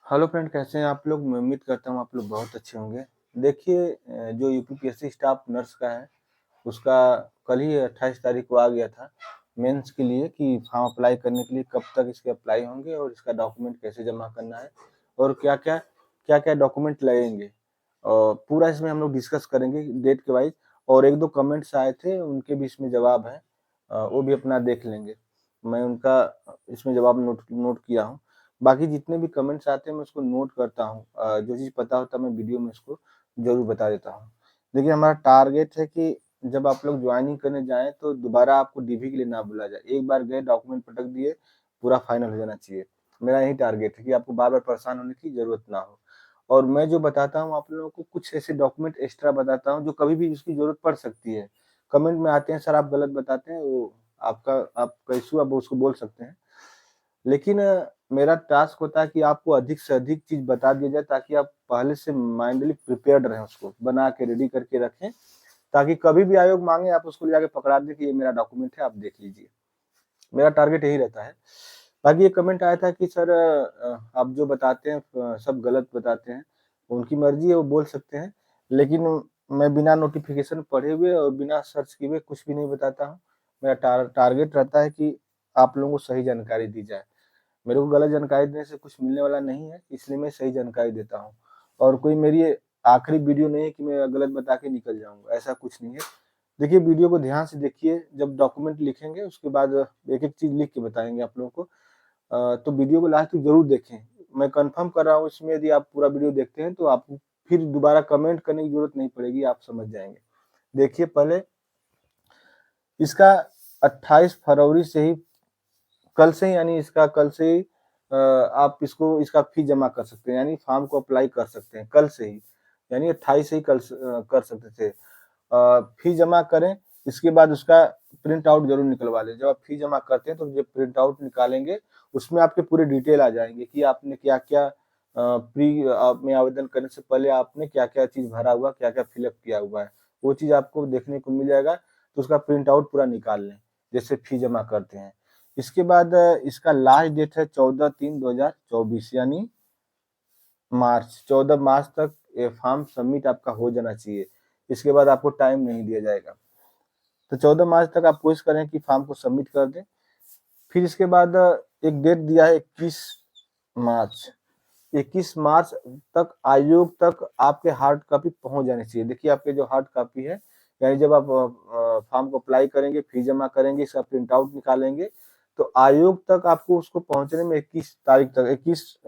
Hello friend, कैसे हैं आप लोग? मैं उम्मीद करता हूँ आप लोग बहुत अच्छे होंगे। देखिए जो यूपीपीएससी स्टाफ नर्स का है, उसका कल ही 28 तारीख को आ गया था मेंस के लिए कि फॉर्म अप्लाई करने के लिए कब तक इसके अप्लाई होंगे और इसका डॉक्यूमेंट कैसे जमा करना है और क्या-क्या डॉक्यूमेंट लगेंगे। पूरा इसमें हम लोग डिस्कस करेंगे डेट के वाइज़ और 1-2 कमेंट्स आए थे, उनके भी इसमें जवाब हैं। वो भी अपना देख लेंगे। मैं उनका इसमें जवाब नोट नोट किया हूँ। बाकी जितने भी कमेंट्स आते हैं मैं उसको नोट करता हूँ। जो चीज़ पता होता है मैं वीडियो में उसको ज़रूर बता देता हूँ। देखिए हमारा टारगेट है कि जब आप लोग ज्वाइनिंग करने जाएँ तो दोबारा आपको डीवी के लिए ना बुलाया जाए। एक बार गए डॉक्यूमेंट पटक दिए, पूरा फाइनल हो जाना चाहिए। मेरा यही टारगेट है कि आपको बार-बार परेशान होने की ज़रूरत ना हो। और मैं जो बताता हूँ आप लोगों को कुछ ऐसे डॉक्यूमेंट एक्स्ट्रा बताता हूँ जो कभी भी उसकी ज़रूरत पड़ सकती है। कमेंट में आते हैं सर आप गलत बताते हैं, वो आपका इश्यू, आप उसको बोल सकते हैं। लेकिन मेरा टास्क होता है कि आपको अधिक से अधिक चीज़ बता दिया जाए ताकि आप पहले से माइंडली प्रिपेयर्ड रहें, उसको बना के रेडी करके रखें, ताकि कभी भी आयोग माँगे आप उसको ले जाके पकड़ा दें कि ये मेरा डॉक्यूमेंट है, आप देख लीजिए। मेरा टारगेट यही रहता है। बाकी ये कमेंट आया था कि सर आप जो बताते हैं सब गलत बताते हैं। उनकी मर्ज़ी है, वो बोल सकते हैं, लेकिन मैं बिना नोटिफ़िकेशन पढ़े हुए और बिना सर्च किए हुए कुछ भी नहीं बताता हूँ। मेरा टारगेट रहता है कि आप लोगों को सही जानकारी दी जाए। मेरे को गलत जानकारी देने से कुछ मिलने वाला नहीं है, इसलिए मैं सही जानकारी देता हूँ। और कोई मेरी आखिरी वीडियो नहीं है कि मैं गलत बता के निकल जाऊँगा, ऐसा कुछ नहीं है। देखिए वीडियो को ध्यान से देखिए, जब डॉक्यूमेंट लिखेंगे उसके बाद एक-एक चीज़ लिख के बताएँगे आप लोगों को। तो वीडियो को लास्ट तक ज़रूर देखें। मैं कन्फर्म कर रहा हूँ, इसमें यदि आप पूरा वीडियो देखते हैं तो आपको फिर दोबारा कमेंट करने की ज़रूरत नहीं पड़ेगी, आप समझ जाएँगे। देखिए पहले इसका 28 फरवरी से ही, कल से ही, यानी इसका कल से ही आप इसका फी जमा कर सकते हैं, यानी फॉर्म को अप्लाई कर सकते हैं कल से ही, यानी 28 से ही कर सकते थे। फी जमा करें, इसके बाद उसका प्रिंट आउट ज़रूर निकलवा लें। जब आप फी जमा करते हैं तो जो प्रिंट आउट निकालेंगे, उसमें आपके पूरे डिटेल आ जाएँगे कि आपने क्या-क्या में आवेदन करने से पहले आपने क्या-क्या चीज़ भरा हुआ, क्या-क्या फिल अप किया हुआ है। वो चीज़ आपको देखने को मिल जाएगा, तो उसका प्रिंट आउट पूरा निकाल लें, जैसे फी जमा करते हैं। इसके बाद इसका लास्ट डेट है 14/3/2024, यानी मार्च, 14 मार्च तक ये फॉर्म सबमिट आपका हो जाना चाहिए। इसके बाद आपको टाइम नहीं दिया जाएगा। तो 14 मार्च तक आप कोशिश करें कि फॉर्म को सबमिट कर दें। फिर इसके बाद एक डेट दिया है 21 मार्च। 21 मार्च तक आयोग तक आपके हार्ड कॉपी पहुँच जानी चाहिए। देखिए आपके जो हार्ड कॉपी है, यानी जब आप फॉर्म को अप्लाई करेंगे, फी जमा करेंगे, इसका प्रिंट आउट निकालेंगे, तो आयोग तक आपको उसको पहुँचने में 21 तारीख तक, 21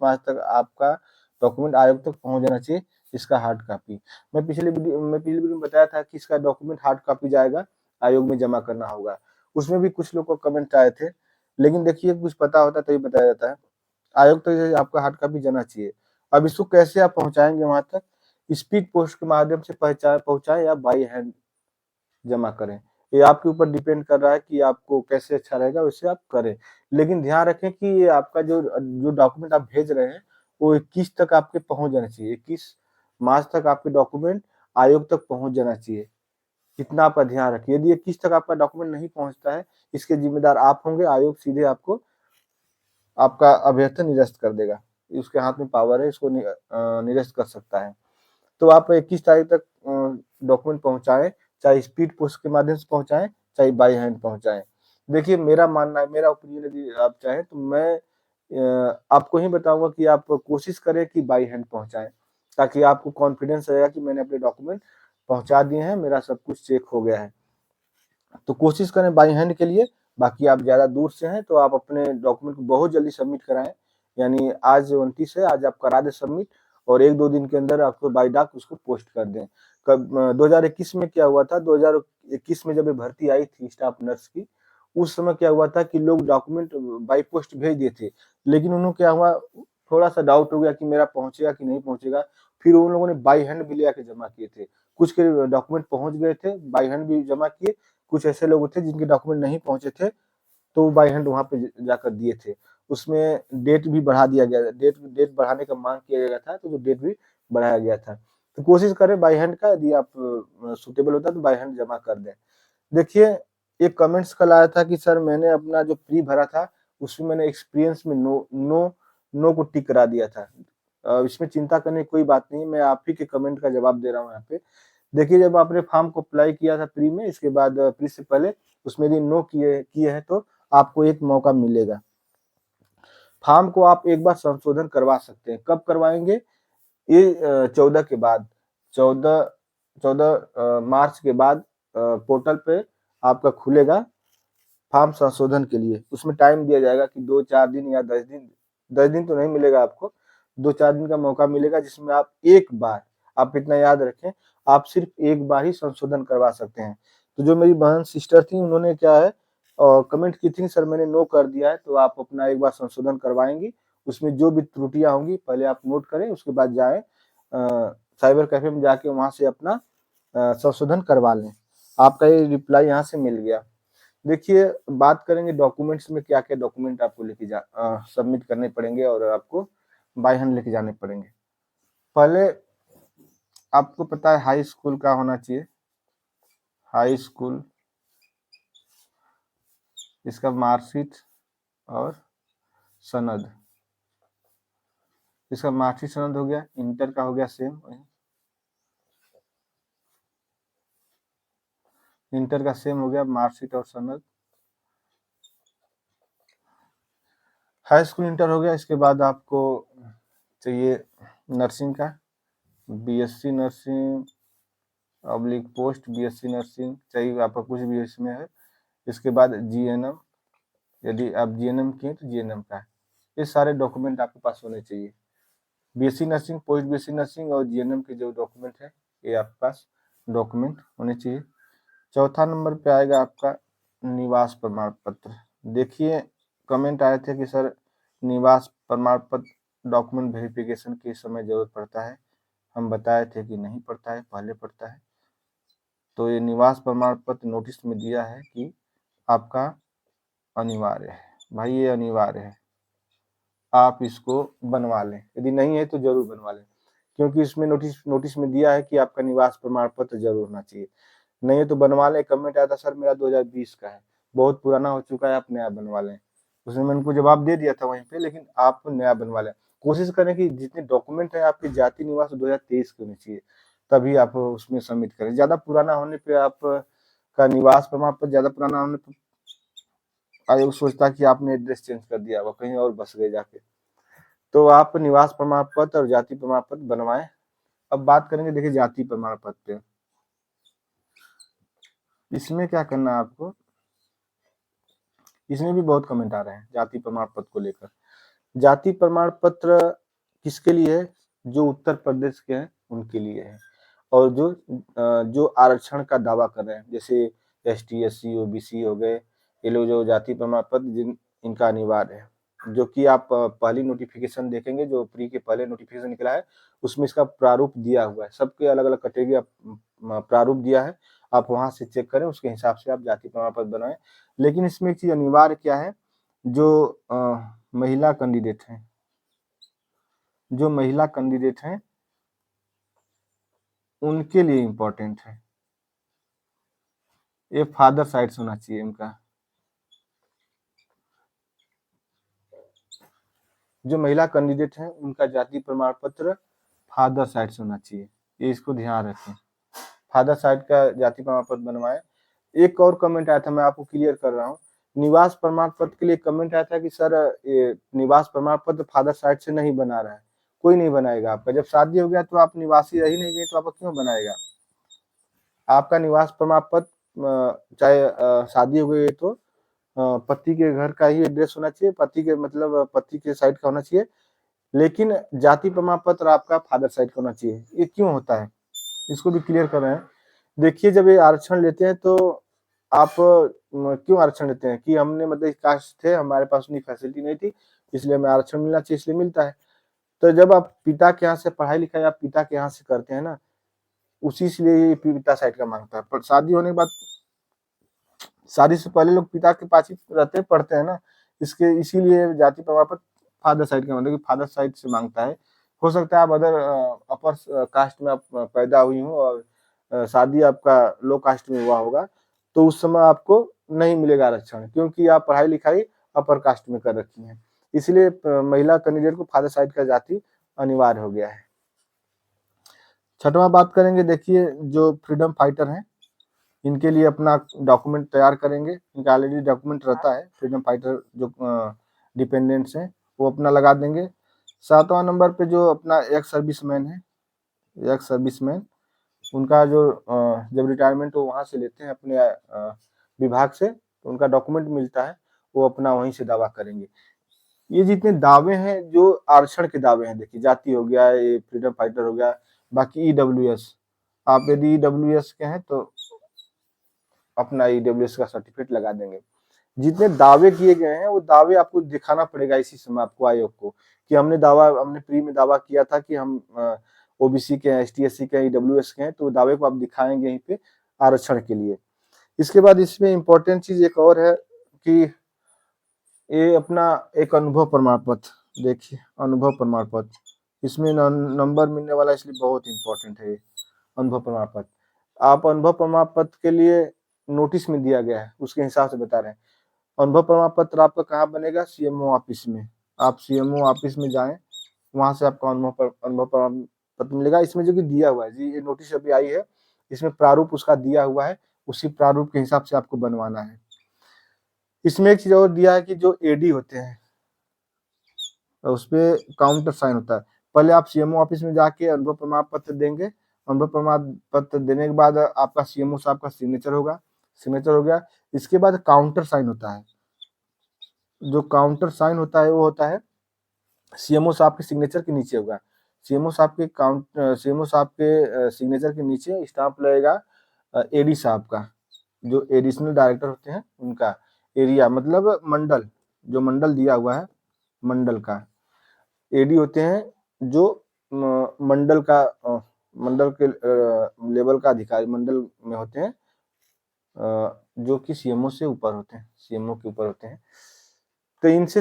मार्च तक आपका डॉक्यूमेंट आयोग तक पहुँच जाना चाहिए, इसका हार्ड कॉपी। मैं पिछली वीडियो में बताया था कि इसका डॉक्यूमेंट हार्ड कॉपी जाएगा, आयोग में जमा करना होगा। उसमें भी कुछ लोग को कमेंट आए थे, लेकिन देखिए कुछ पता होता है तभी बताया जाता है। आयोग तक ये आपका हार्ड कॉपी जाना चाहिए। अब इसको कैसे आप पहुँचाएँगे वहाँ तक? स्पीड पोस्ट के माध्यम से पहुँचाएँ या बाय हैंड जमा करें। ये आपके ऊपर डिपेंड कर रहा है कि आपको कैसे अच्छा रहेगा, वैसे आप करें। लेकिन ध्यान रखें कि ये आपका जो डॉक्यूमेंट आप भेज रहे हैं, वो 21 तक आपके पहुँच जाना चाहिए। 21 मार्च तक आपके डॉक्यूमेंट आयोग तक पहुँच जाना चाहिए। इतना आपका ध्यान रखिए। यदि 21 तक आपका डॉक्यूमेंट नहीं पहुँचता है, इसके ज़िम्मेदार आप होंगे, आयोग सीधे आपको आपका अभ्यर्थन निरस्त कर देगा। उसके हाथ में पावर है, इसको निरस्त कर सकता है। तो आप 21 तारीख तक डॉक्यूमेंट पहुँचाएँ, चाहे स्पीड पोस्ट के माध्यम से पहुँचाएँ, चाहे बाय हैंड पहुँचाएँ। देखिए मेरा मानना है, मेरा ओपिनियन यदि आप चाहें तो मैं आपको ही बताऊँगा कि आप कोशिश करें कि बाय हैंड पहुँचाएँ, ताकि आपको कॉन्फिडेंस रहेगा कि मैंने अपने डॉक्यूमेंट पहुँचा दिए हैं, मेरा सब कुछ चेक हो गया है। तो कोशिश करें बाई हैंड के लिए। बाकी आप ज़्यादा दूर से हैं तो आप अपने डॉक्यूमेंट को बहुत जल्दी सबमिट कराएँ। यानी आज 29 है, आज आप करा दें सबमिट और 1-2 दिन के अंदर आपको बाय डाक उसको पोस्ट कर दें। 2021 में क्या हुआ था, 2021 में जब ये भर्ती आई थी स्टाफ नर्स की, उस समय क्या हुआ था कि लोग डॉक्यूमेंट बाय पोस्ट भेज दिए थे। लेकिन उन्हें क्या हुआ, थोड़ा-सा डाउट हो गया कि मेरा पहुँचेगा कि नहीं पहुँचेगा। फिर उन लोगों ने बाय हैंड भी ले आके जमा किए थे। कुछ के डॉक्यूमेंट पहुँच गए थे, बाय हैंड भी जमा किए। कुछ ऐसे लोग थे जिनके डॉक्यूमेंट नहीं पहुँचे थे, तो वो बाय हैंड वहाँ पे जाकर दिए थे। उसमें डेट भी बढ़ा दिया गया, डेट डेट बढ़ाने का माँग किया गया था, तो वो डेट भी बढ़ाया गया था। तो कोशिश करें बाय हैंड का, यदि आप सूटेबल होता है तो बाय हैंड जमा कर दें। देखिए, एक कमेंट्स कल आया था कि सर मैंने अपना जो प्री भरा था, उसमें मैंने एक्सपीरियंस में नो नो नो को टिक करा दिया था। इसमें चिंता करने की कोई बात नहीं, मैं आप ही के कमेंट का जवाब दे रहा हूँ यहाँ पे। देखिए, जब आपने फॉर्म को अप्लाई किया था प्री में, इसके बाद प्री से पहले उसमें यदि नो किए किए हैं तो आपको एक मौका मिलेगा। फॉर्म को आप एक बार संशोधन करवा सकते हैं। कब करवाएंगे? ये 14 के बाद, 14 मार्च के बाद पोर्टल पे आपका खुलेगा फॉर्म संशोधन के लिए। उसमें टाइम दिया जाएगा कि 2-4 दिन या 10 दिन, 10 दिन तो नहीं मिलेगा आपको, 2-4 दिन का मौका मिलेगा, जिसमें आप एक बार, आप इतना याद रखें, आप सिर्फ एक बार ही संशोधन करवा सकते हैं। तो जो मेरी बहन सिस्टर थी, उन्होंने क्या है कमेंट की थी, सर मैंने नो कर दिया है, तो आप अपना एक बार संशोधन करवाएंगी। उसमें जो भी त्रुटियां होंगी पहले आप नोट करें, उसके बाद जाएं साइबर कैफे में जाके वहां से अपना संशोधन करवा लें। आपका ये रिप्लाई यहाँ से मिल गया। देखिए, बात करेंगे डॉक्यूमेंट्स में क्या क्या डॉक्यूमेंट आपको लेके सबमिट करने पड़ेंगे और आपको बाय हैंड लेके जाने पड़ेंगे। पहले आपको पता है हाई स्कूल का होना चाहिए, हाई स्कूल, इसका मार्कशीट और सनद। इसका मार्कशीट सनद हो गया, इंटर का हो गया सेम, इंटर का सेम हो गया मार्कशीट और सनद। हाई स्कूल इंटर हो गया, इसके बाद आपको चाहिए नर्सिंग का, BSc nursing oblique post BSc nursing चाहिए आपका, कुछ भी इसमें है। इसके बाद जीएनएम, यदि आप जीएनएम किए तो जीएनएम का है। ये सारे डॉक्यूमेंट आपके पास होने चाहिए। BSc nursing, post BSc nursing और जीएनएम के जो डॉक्यूमेंट है, ये आपके पास डॉक्यूमेंट होने चाहिए। चौथा नंबर पे आएगा आपका निवास प्रमाण पत्र। देखिए, कमेंट आए थे कि सर निवास प्रमाण पत्र डॉक्यूमेंट वेरिफिकेशन के समय जरूरत पड़ता है। हम बताए थे कि नहीं पड़ता है, पहले पड़ता है। तो ये निवास प्रमाण पत्र नोटिस में दिया है कि आपका अनिवार्य है। भाई ये अनिवार्य है, आप इसको बनवा लें, यदि नहीं है तो जरूर बनवा लें, क्योंकि इसमें नोटिस में दिया है कि आपका निवास प्रमाण पत्र जरूर होना चाहिए। नहीं है तो बनवा लें। कमेंट आया था सर मेरा 2020 का है, बहुत पुराना हो चुका है, आप नया बनवा लें। उसने मैंने उनको जवाब दे दिया था वहीं पे, लेकिन आप नया बनवा लें। कोशिश करें कि जितने डॉक्यूमेंट है आपके जाति निवास 2023 के होने चाहिए, तभी आप उसमें सबमिट करें। ज्यादा पुराना होने पे आप का निवास प्रमाण पत्र ज्यादा पुराना होने पे आयोग सोचता कि आपने एड्रेस चेंज कर दिया होगा, कहीं और बस गए जाके। तो आप निवास प्रमाण पत्र और जाति प्रमाण पत्र बनवाएं। अब बात करेंगे, देखिए जाति प्रमाण पत्र, इसमें क्या करना है आपको, इसमें भी बहुत कमेंट आ रहे हैं जाति प्रमाण पत्र को लेकर। जाति प्रमाण पत्र किसके लिए है? जो उत्तर प्रदेश के हैं उनके लिए है, और जो आरक्षण का दावा कर रहे हैं, जैसे एसटी एससी ओबीसी हो गए, ये लोग जो जाति प्रमाण पत्र इनका अनिवार्य है। जो कि आप पहली नोटिफिकेशन देखेंगे, जो प्री के पहले नोटिफिकेशन निकला है, उसमें इसका प्रारूप दिया हुआ है, सबके अलग अलग कैटेगरी प्रारूप दिया है। आप वहां से चेक करें, उसके हिसाब से आप जाति प्रमाण पत्र बनाएं। लेकिन इसमें एक चीज अनिवार्य क्या है, जो महिला कैंडिडेट हैं, जो महिला कैंडिडेट हैं उनके लिए इम्पोर्टेंट है, ये फादर साइड से होना चाहिए इनका। जो महिला कैंडिडेट हैं उनका जाति प्रमाण पत्र फादर साइड से होना चाहिए, ये इसको ध्यान रखें। फादर साइड का जाति प्रमाण पत्र बनवाएं। एक और कमेंट आया था, मैं आपको क्लियर कर रहा हूँ। निवास प्रमाण पत्र के लिए कमेंट आया था कि सर ये निवास प्रमाण पत्र फादर साइड से नहीं बना रहा है। कोई नहीं बनाएगा आपका, जब शादी हो गया तो आप निवासी रह ही नहीं गए, तो आपका क्यों बनाएगा? आपका निवास प्रमाण पत्र चाहे शादी हो गई तो पति के घर का ही एड्रेस होना चाहिए, पति के मतलब पति के साइड का होना चाहिए, लेकिन जाति प्रमाण पत्र आपका फादर साइड का होना चाहिए। ये क्यों होता है, इसको भी क्लियर कर रहे हैं। देखिए, जब ये आरक्षण लेते हैं तो आप क्यों आरक्षण लेते हैं कि हमने मतलब कास्ट थे, हमारे पास उतनी फैसिलिटी नहीं थी, इसलिए हमें आरक्षण मिलना चाहिए, इसलिए मिलता है। तो जब आप पिता के यहाँ से पढ़ाई लिखाई आप पिता के यहाँ से करते हैं ना, उसी से लिए पिता साइड का मांगता है। पर शादी होने के बाद, शादी से पहले लोग पिता के पास ही रहते पढ़ते हैं ना, इसके इसीलिए जाति प्रमाण पत्र फादर साइड का मतलब कि फादर साइड से मांगता है। हो सकता है आप अदर अपर कास्ट में आप पैदा हुई हो और शादी आपका लो कास्ट में हुआ होगा, तो उस समय आपको नहीं मिलेगा आरक्षण, क्योंकि आप पढ़ाई लिखाई अपर कास्ट में कर रखी हैं। इसलिए महिला कैंडिडेट को फादर साइड का जाति अनिवार्य हो गया है। छठवां बात करेंगे, देखिए जो फ्रीडम फाइटर हैं इनके लिए अपना डॉक्यूमेंट तैयार करेंगे। इनका ऑलरेडी डॉक्यूमेंट रहता है, फ्रीडम फाइटर जो डिपेंडेंट्स हैं वो अपना लगा देंगे। 7वां नंबर पे जो अपना एक्स सर्विसमैन है, एक्स सर्विसमैन, उनका जो जब रिटायरमेंट वो वहाँ से लेते हैं अपने विभाग से, तो उनका डॉक्यूमेंट मिलता है, वो अपना वहीं से दावा करेंगे। ये जितने दावे हैं जो आरक्षण के दावे हैं, देखिए जाति हो गया, ये फ्रीडम फाइटर हो गया, बाकी ईडब्ल्यूएस, आप यदि ईडब्ल्यूएस के हैं तो अपना ईडब्ल्यूएस का सर्टिफिकेट लगा देंगे। जितने दावे किए गए हैं वो दावे आपको दिखाना पड़ेगा इसी समय आपको आयोग को, कि हमने प्री में दावा किया था कि हम ओबीसी के हैं, एसटी/एससी के हैं, ईडब्ल्यूएस के हैं, तो दावे को आप दिखाएंगे यहीं पे आरक्षण के लिए। इसके बाद इसमें इम्पोर्टेंट चीज एक और है कि ये अपना एक अनुभव प्रमाण पत्र, देखिए अनुभव प्रमाण पत्र, इसमें नंबर मिलने वाला, इसलिए बहुत इंपॉर्टेंट है ये अनुभव प्रमाण पत्र। आप अनुभव प्रमाण पत्र के लिए नोटिस में दिया गया है, उसके हिसाब से बता रहे हैं। अनुभव प्रमाण पत्र आपका कहाँ बनेगा? सीएमओ ऑफिस में। आप सीएमओ ऑफिस में जाएं, वहां से आपको अनुभव प्रमाण पत्र मिलेगा। इसमें जो कि दिया हुआ है जी, ये नोटिस अभी आई है, इसमें प्रारूप उसका दिया हुआ है, उसी प्रारूप के हिसाब से आपको बनवाना है। इसमें एक चीज और दिया है कि जो एडी होते हैं उस पर काउंटर साइन होता है। पहले आप सीएमओ ऑफिस में जाके अनुभव प्रमाण पत्र देंगे, अनुभव प्रमाण पत्र देने के बाद आपका सीएमओ साहब का सिग्नेचर होगा, सिग्नेचर हो गया, इसके बाद काउंटर साइन होता है। जो काउंटर साइन होता है वो होता है सीएमओ साहब के सिग्नेचर के नीचे होगा। सीएमओ साहब के सिग्नेचर के नीचे स्टाम्प लगेगा एडी साहब का, जो एडिशनल डायरेक्टर होते हैं उनका। एरिया मतलब मंडल, जो मंडल दिया हुआ है मंडल का। एडी होते हैं जो मंडल के लेवल का अधिकारी मंडल में होते हैं, जो कि सीएमओ से ऊपर होते हैं, सीएमओ के ऊपर होते हैं। तो इनसे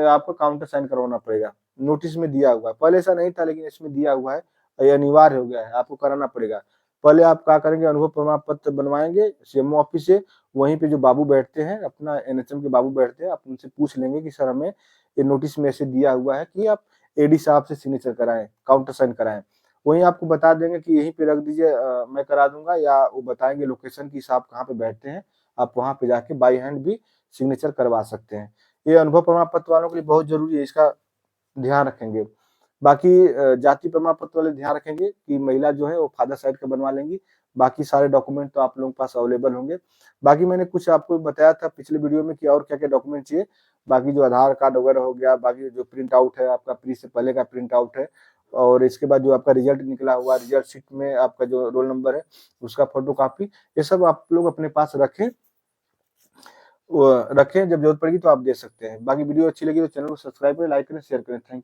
आपको काउंटर साइन करवाना पड़ेगा, नोटिस में दिया हुआ है। पहले ऐसा नहीं था, लेकिन इसमें दिया हुआ है, ये अनिवार्य हो गया है, आपको कराना पड़ेगा। पहले आप क्या करेंगे, अनुभव प्रमाण पत्र बनवाएंगे सीएमओ ऑफिस से, वहीं पे जो बाबू बैठते हैं, अपना एनएचएम के बाबू बैठते हैं, आप उनसे पूछ लेंगे कि सर हमें ये नोटिस में ऐसे दिया हुआ है कि आप एडी साहब से सिग्नेचर कराएं, काउंटर साइन कराएं। वहीं आपको बता देंगे कि यहीं पे रख दीजिए, मैं करा दूंगा, या वो बताएंगे लोकेशन की साहब कहाँ पे बैठते हैं, आप वहां पे जाके बाई हैंड भी सिग्नेचर करवा सकते हैं। ये अनुभव प्रमाण पत्र वालों के लिए बहुत जरूरी है, इसका ध्यान रखेंगे। बाकी जाति प्रमाण पत्र वाले ध्यान रखेंगे कि महिला जो है वो फादर साइड का बनवा लेंगी। बाकी सारे डॉक्यूमेंट तो आप लोगों के पास अवेलेबल होंगे। बाकी मैंने कुछ आपको बताया था पिछले वीडियो में कि और क्या क्या डॉक्यूमेंट चाहिए। बाकी जो आधार कार्ड वगैरह हो गया, बाकी जो प्रिंट आउट है आपका, प्री से पहले का प्रिंट आउट है, और इसके बाद जो आपका रिजल्ट निकला हुआ, रिजल्ट शीट में आपका जो रोल नंबर है उसका फोटो कॉपी, ये सब आप लोग अपने पास रखें, जब जरूरत पड़ेगी तो आप दे सकते हैं। बाकी वीडियो अच्छी लगी तो चैनल को सब्सक्राइब करें, लाइक करें, शेयर करें। Thank you.